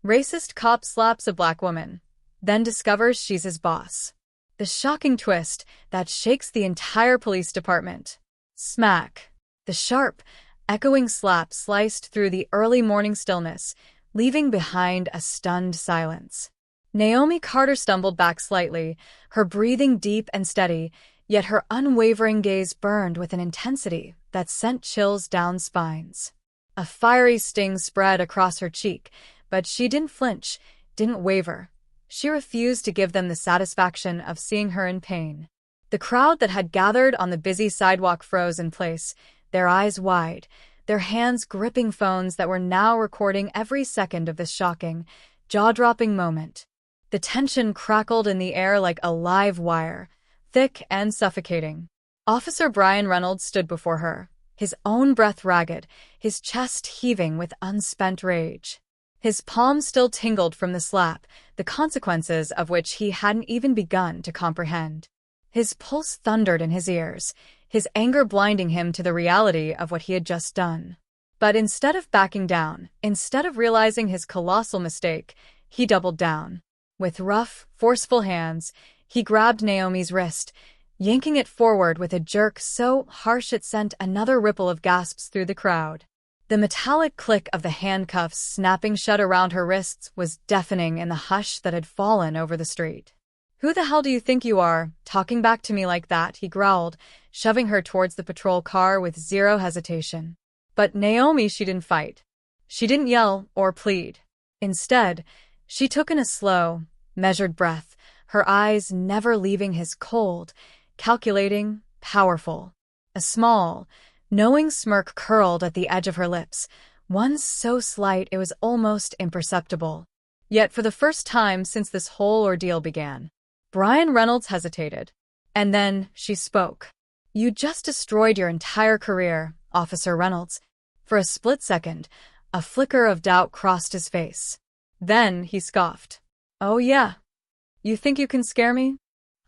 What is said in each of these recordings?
Racist cop slaps a black woman, then discovers she's his boss. The shocking twist that shakes the entire police department. Smack. The sharp, echoing slap sliced through the early morning stillness, leaving behind a stunned silence. Naomi Carter stumbled back slightly, her breathing deep and steady, yet her unwavering gaze burned with an intensity that sent chills down spines. A fiery sting spread across her cheek, but she didn't flinch, didn't waver. She refused to give them the satisfaction of seeing her in pain. The crowd that had gathered on the busy sidewalk froze in place, their eyes wide, their hands gripping phones that were now recording every second of this shocking, jaw-dropping moment. The tension crackled in the air like a live wire, thick and suffocating. Officer Brian Reynolds stood before her, his own breath ragged, his chest heaving with unspent rage. His palms still tingled from the slap, the consequences of which he hadn't even begun to comprehend. His pulse thundered in his ears, his anger blinding him to the reality of what he had just done. But instead of backing down, instead of realizing his colossal mistake, he doubled down. With rough, forceful hands, he grabbed Naomi's wrist, yanking it forward with a jerk so harsh it sent another ripple of gasps through the crowd. The metallic click of the handcuffs snapping shut around her wrists was deafening in the hush that had fallen over the street. "Who the hell do you think you are, talking back to me like that?" he growled, shoving her towards the patrol car with zero hesitation. But Naomi, she didn't fight. She didn't yell or plead. Instead, she took in a slow, measured breath, her eyes never leaving his cold, calculating, powerful. A small, knowing smirk curled at the edge of her lips, one so slight it was almost imperceptible. Yet for the first time since this whole ordeal began, Brian Reynolds hesitated. And then she spoke. "You just destroyed your entire career, Officer Reynolds." For a split second, a flicker of doubt crossed his face. Then he scoffed. "Oh yeah? You think you can scare me?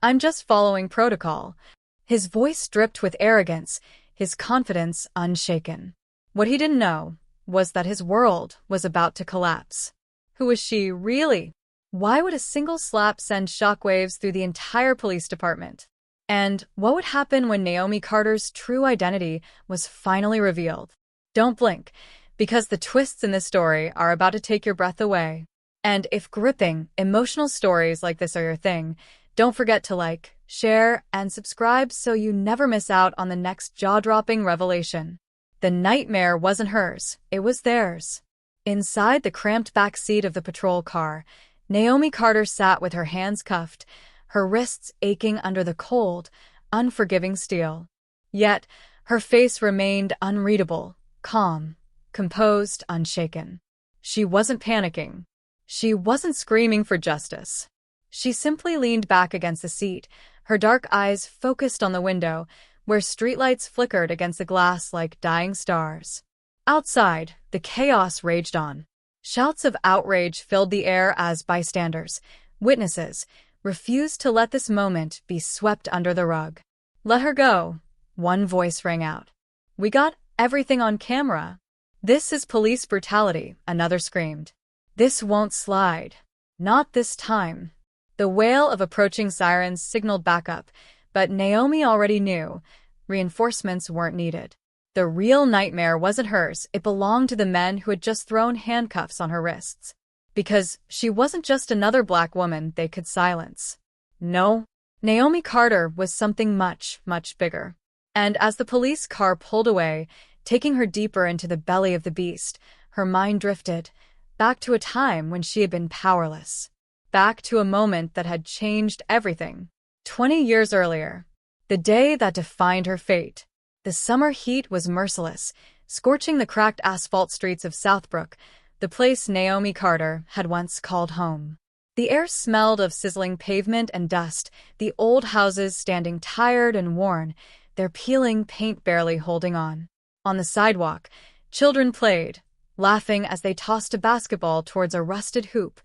I'm just following protocol." His voice dripped with arrogance, his confidence unshaken. What he didn't know was that his world was about to collapse. Who was she, really? Why would a single slap send shockwaves through the entire police department? And what would happen when Naomi Carter's true identity was finally revealed? Don't blink, because the twists in this story are about to take your breath away. And if gripping, emotional stories like this are your thing, don't forget to like, share, and subscribe so you never miss out on the next jaw-dropping revelation. The nightmare wasn't hers, it was theirs. Inside the cramped back seat of the patrol car, Naomi Carter sat with her hands cuffed, her wrists aching under the cold, unforgiving steel. Yet, her face remained unreadable, calm, composed, unshaken. She wasn't panicking. She wasn't screaming for justice. She simply leaned back against the seat, her dark eyes focused on the window, where streetlights flickered against the glass like dying stars. Outside, the chaos raged on. Shouts of outrage filled the air as bystanders, witnesses, refused to let this moment be swept under the rug. "Let her go," one voice rang out. "We got everything on camera." "This is police brutality," another screamed. "This won't slide. Not this time." The wail of approaching sirens signaled backup, but Naomi already knew reinforcements weren't needed. The real nightmare wasn't hers, it belonged to the men who had just thrown handcuffs on her wrists. Because she wasn't just another black woman they could silence. No, Naomi Carter was something much, much bigger. And as the police car pulled away, taking her deeper into the belly of the beast, her mind drifted back to a time when she had been powerless. Back to a moment that had changed everything. 20 years earlier, the day that defined her fate. The summer heat was merciless, scorching the cracked asphalt streets of Southbrook, the place Naomi Carter had once called home. The air smelled of sizzling pavement and dust, the old houses standing tired and worn, their peeling paint barely holding on. On the sidewalk, children played, laughing as they tossed a basketball towards a rusted hoop,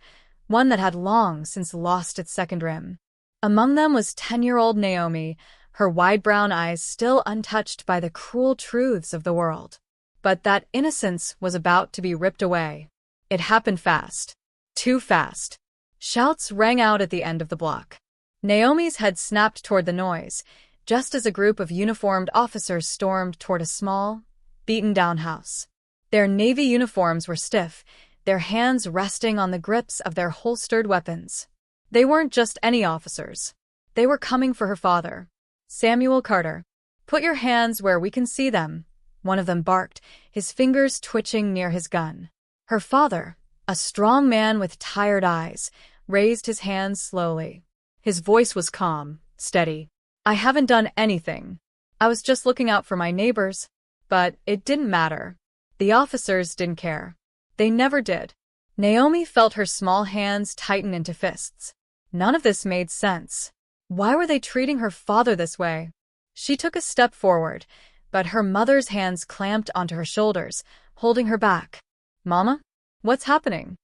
one that had long since lost its second rim. Among them was 10-year-old Naomi, her wide brown eyes still untouched by the cruel truths of the world. But that innocence was about to be ripped away. It happened fast. Too fast. Shouts rang out at the end of the block. Naomi's head snapped toward the noise, just as a group of uniformed officers stormed toward a small, beaten-down house. Their navy uniforms were stiff, their hands resting on the grips of their holstered weapons. They weren't just any officers. They were coming for her father, Samuel Carter. "Put your hands where we can see them," one of them barked, his fingers twitching near his gun. Her father, a strong man with tired eyes, raised his hands slowly. His voice was calm, steady. "I haven't done anything. I was just looking out for my neighbors." But it didn't matter. The officers didn't care. They never did. Naomi felt her small hands tighten into fists. None of this made sense. Why were they treating her father this way? She took a step forward, but her mother's hands clamped onto her shoulders, holding her back. "Mama? What's happening?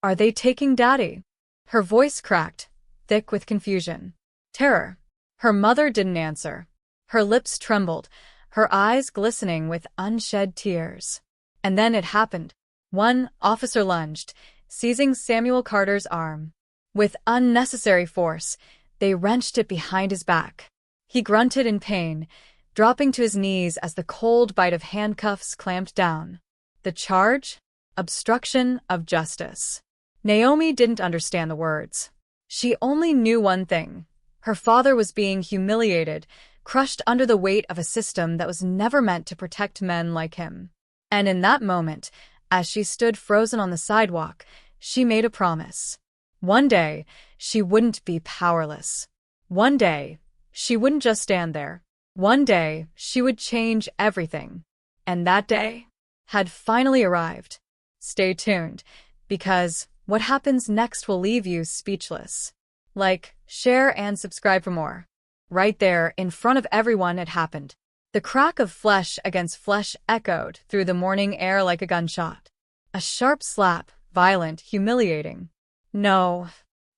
Are they taking Daddy?" Her voice cracked, thick with confusion. Terror. Her mother didn't answer. Her lips trembled, her eyes glistening with unshed tears. And then it happened. One officer lunged, seizing Samuel Carter's arm. With unnecessary force, they wrenched it behind his back. He grunted in pain, dropping to his knees as the cold bite of handcuffs clamped down. The charge? Obstruction of justice. Naomi didn't understand the words. She only knew one thing. Her father was being humiliated, crushed under the weight of a system that was never meant to protect men like him. And in that moment, as she stood frozen on the sidewalk, she made a promise. One day, she wouldn't be powerless. One day, she wouldn't just stand there. One day, she would change everything. And that day had finally arrived. Stay tuned, because what happens next will leave you speechless. Like, share, and subscribe for more. Right there, in front of everyone, it happened. The crack of flesh against flesh echoed through the morning air like a gunshot. A sharp slap, violent, humiliating. "No!"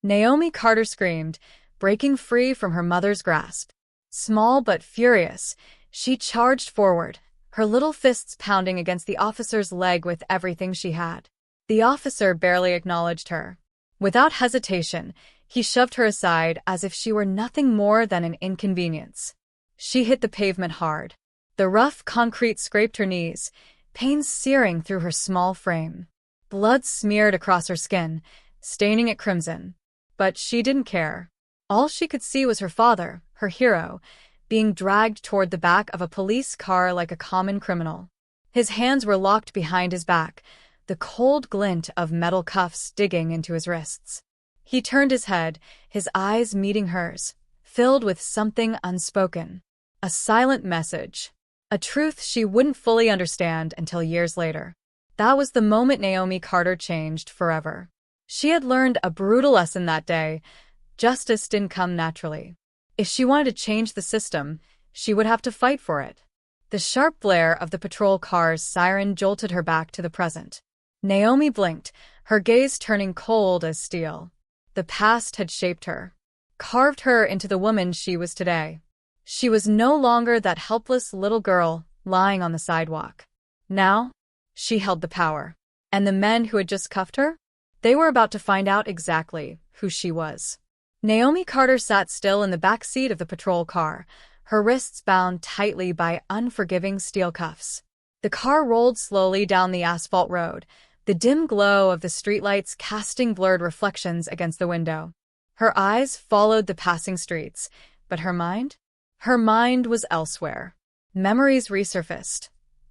Naomi Carter screamed, breaking free from her mother's grasp. Small but furious, she charged forward, her little fists pounding against the officer's leg with everything she had. The officer barely acknowledged her. Without hesitation, he shoved her aside as if she were nothing more than an inconvenience. She hit the pavement hard. The rough concrete scraped her knees, pain searing through her small frame. Blood smeared across her skin, staining it crimson. But she didn't care. All she could see was her father, her hero, being dragged toward the back of a police car like a common criminal. His hands were locked behind his back, the cold glint of metal cuffs digging into his wrists. He turned his head, his eyes meeting hers, filled with something unspoken. A silent message. A truth she wouldn't fully understand until years later. That was the moment Naomi Carter changed forever. She had learned a brutal lesson that day. Justice didn't come naturally. If she wanted to change the system, she would have to fight for it. The sharp blare of the patrol car's siren jolted her back to the present. Naomi blinked, her gaze turning cold as steel. The past had shaped her, carved her into the woman she was today. She was no longer that helpless little girl lying on the sidewalk. Now, she held the power. And the men who had just cuffed her? They were about to find out exactly who she was. Naomi Carter sat still in the back seat of the patrol car, her wrists bound tightly by unforgiving steel cuffs. The car rolled slowly down the asphalt road, the dim glow of the streetlights casting blurred reflections against the window. Her eyes followed the passing streets, but her mind? Her mind was elsewhere. Memories resurfaced.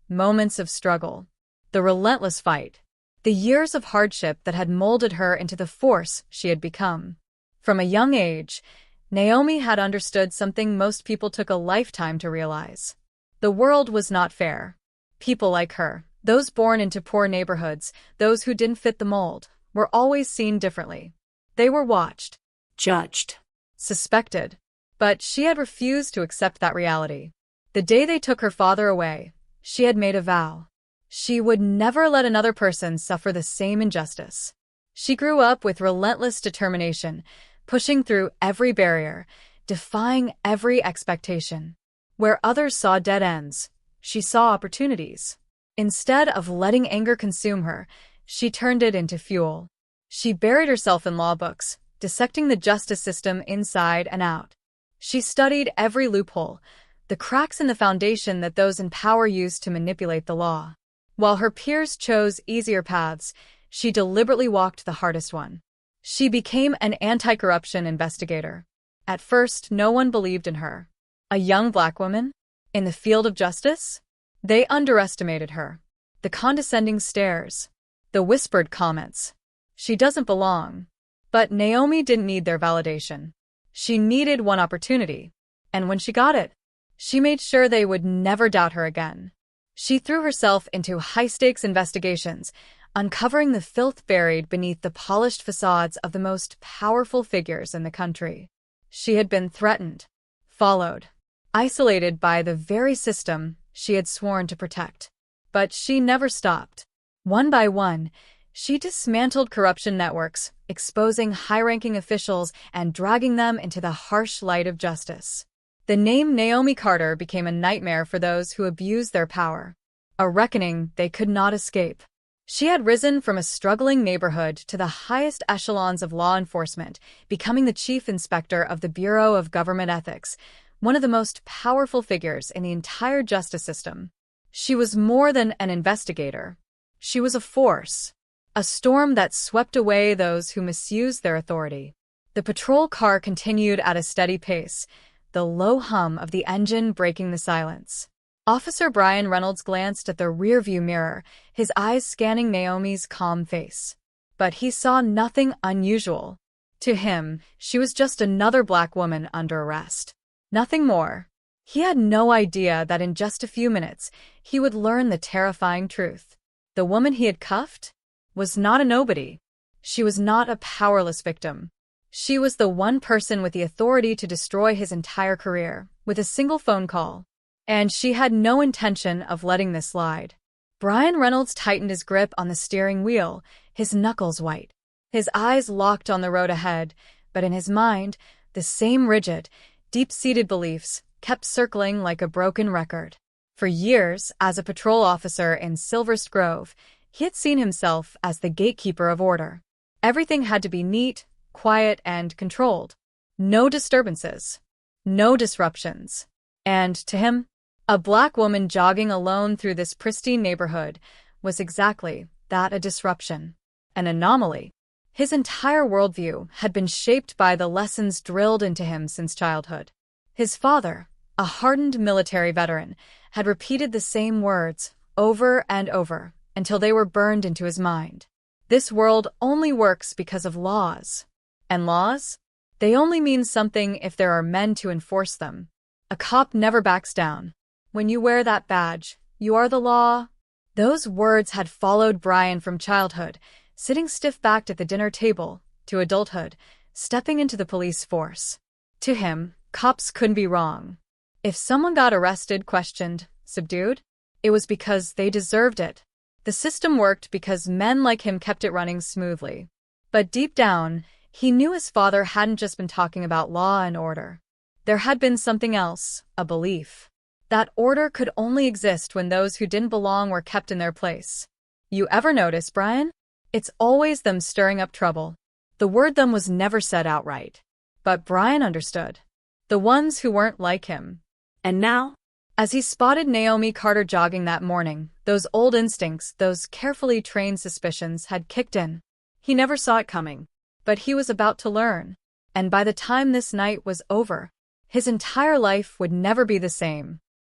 Moments of struggle. The relentless fight. The years of hardship that had molded her into the force she had become. From a young age, Naomi had understood something most people took a lifetime to realize. The world was not fair. People like her, those born into poor neighborhoods, those who didn't fit the mold, were always seen differently. They were watched, judged, suspected. But she had refused to accept that reality. The day they took her father away, she had made a vow. She would never let another person suffer the same injustice. She grew up with relentless determination, pushing through every barrier, defying every expectation. Where others saw dead ends, she saw opportunities. Instead of letting anger consume her, she turned it into fuel. She buried herself in law books, dissecting the justice system inside and out. She studied every loophole, the cracks in the foundation that those in power used to manipulate the law. While her peers chose easier paths, she deliberately walked the hardest one. She became an anti-corruption investigator. At first, no one believed in her. A young black woman? In the field of justice? They underestimated her. The condescending stares. The whispered comments. She doesn't belong. But Naomi didn't need their validation. She needed one opportunity. And when she got it, she made sure they would never doubt her again. She threw herself into high-stakes investigations, uncovering the filth buried beneath the polished facades of the most powerful figures in the country. She had been threatened, followed, isolated by the very system she had sworn to protect. But she never stopped. One by one, she dismantled corruption networks, exposing high-ranking officials and dragging them into the harsh light of justice. The name Naomi Carter became a nightmare for those who abused their power, a reckoning they could not escape. She had risen from a struggling neighborhood to the highest echelons of law enforcement, becoming the chief inspector of the Bureau of Government Ethics, one of the most powerful figures in the entire justice system. She was more than an investigator. She was a force, a storm that swept away those who misused their authority. The patrol car continued at a steady pace, the low hum of the engine breaking the silence. Officer Brian Reynolds glanced at the rearview mirror, his eyes scanning Naomi's calm face. But he saw nothing unusual. To him, she was just another black woman under arrest. Nothing more. He had no idea that in just a few minutes, he would learn the terrifying truth. The woman he had cuffed was not a nobody. She was not a powerless victim. She was the one person with the authority to destroy his entire career, with a single phone call. And she had no intention of letting this slide. Brian Reynolds tightened his grip on the steering wheel, his knuckles white. His eyes locked on the road ahead, but in his mind, the same rigid, deep-seated beliefs kept circling like a broken record. For years, as a patrol officer in Silverst Grove, he had seen himself as the gatekeeper of order. Everything had to be neat, quiet, and controlled. No disturbances. No disruptions. And to him, a black woman jogging alone through this pristine neighborhood was exactly that, a disruption. An anomaly. His entire worldview had been shaped by the lessons drilled into him since childhood. His father, a hardened military veteran, had repeated the same words over and over until they were burned into his mind. This world only works because of laws. And laws? They only mean something if there are men to enforce them. A cop never backs down. When you wear that badge, you are the law. Those words had followed Brian from childhood, sitting stiff-backed at the dinner table, to adulthood, stepping into the police force. To him, cops couldn't be wrong. If someone got arrested, questioned, subdued, it was because they deserved it. The system worked because men like him kept it running smoothly. But deep down, he knew his father hadn't just been talking about law and order. There had been something else, a belief. That order could only exist when those who didn't belong were kept in their place. You ever notice, Brian? It's always them stirring up trouble. The word them was never said outright. But Brian understood. The ones who weren't like him. And now, as he spotted Naomi Carter jogging that morning, those old instincts, those carefully trained suspicions had kicked in. He never saw it coming. But he was about to learn. And by the time this night was over, his entire life would never be the same.